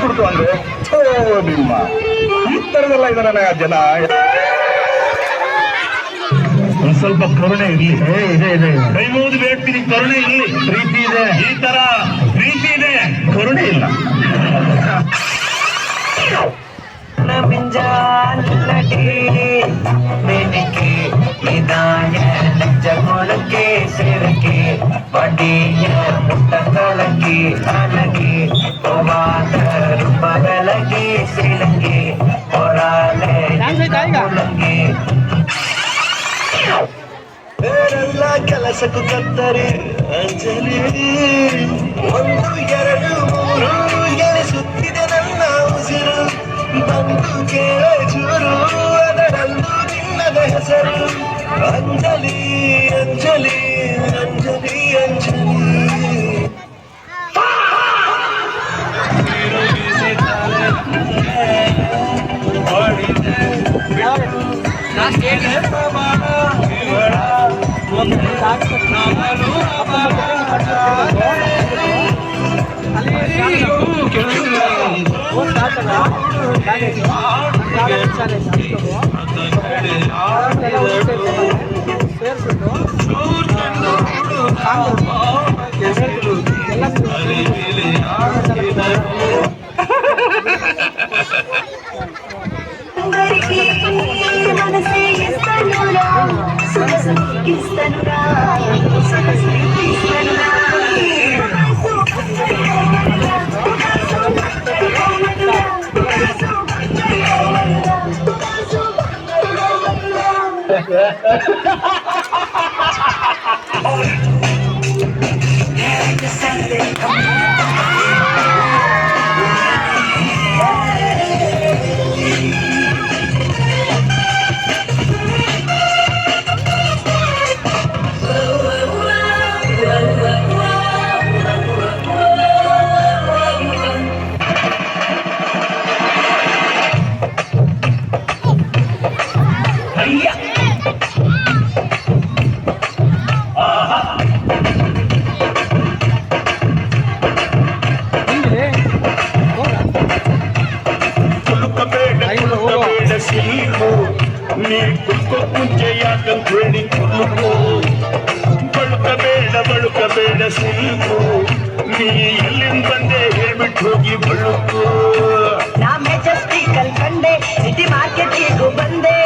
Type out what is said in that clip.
ಬಿಡ್ತು ಅಂದ್ರೆ ನಿಮ್ಮ ಈ ತರದೆಲ್ಲ ಇದಾರೆ ಜನ. ಒಂದ್ ಸ್ವಲ್ಪ ಕರುಣೆ ಇರ್ಲಿ. ಇದೆ ಇದೆ ಕೈ ಮುಗಿದು ಬೇಡ್ತೀನಿ, ಕರುಣೆ ಇರ್ಲಿ. ಪ್ರೀತಿ ಇದೆ, ಈ ತರ ಪ್ರೀತಿ ಇದೆ, ಕರುಣೆ ಇಲ್ಲ. ಜಗೊಳಕ್ಕೆ ಸೇರಕ್ಕೆ ಬಡಿಯ ಮುಟ್ಟಗಳಕ್ಕೆ ಅಲಗೆ ರೂಪ ಬೆಳಗ್ಗೆ ಸಿಲಂಗೆ ಹೊರಾಲೆ ಬೇರೆಲ್ಲ ಕೆಲಸಕ್ಕೂ ಕತ್ತರಿ ಅಂಜಲಿ 1 2 3 ಎಣಿಸುತ್ತಿದೆ ನನ್ನ ಉಸಿರು. ಬಂದು ಕೇಳ ಚೂರು ಅದರಲ್ಲೂ ಚಿನ್ನದ ಹೆಸರು. ಅಂಜಲಿ ಅಂಜಲಿ ಅಂಜಲಿ ಅಂಜಲಿ. ನೀ ಕುಲ್ಕೋ ಮುಂಚೆ ಯಾಕಂತ ಹೇಳಿ ಕುಲ್ಕೋ ಬಳುಕಬೇಡ ಸಿಲ್ಕು. ನೀ ಎಲ್ಲಿಂದ ಬಂದೆ ಹೇಳ್ಬಿಟ್ಟು ಹೋಗಿ ಬಳುಕು. ನಾ ಮೆಜೆಸ್ಟಿಕಲ್ ಕಂಡೆ, ಸಿಟಿ ಮಾರ್ಕೆಟ್ಗೂ ಬಂದೆ.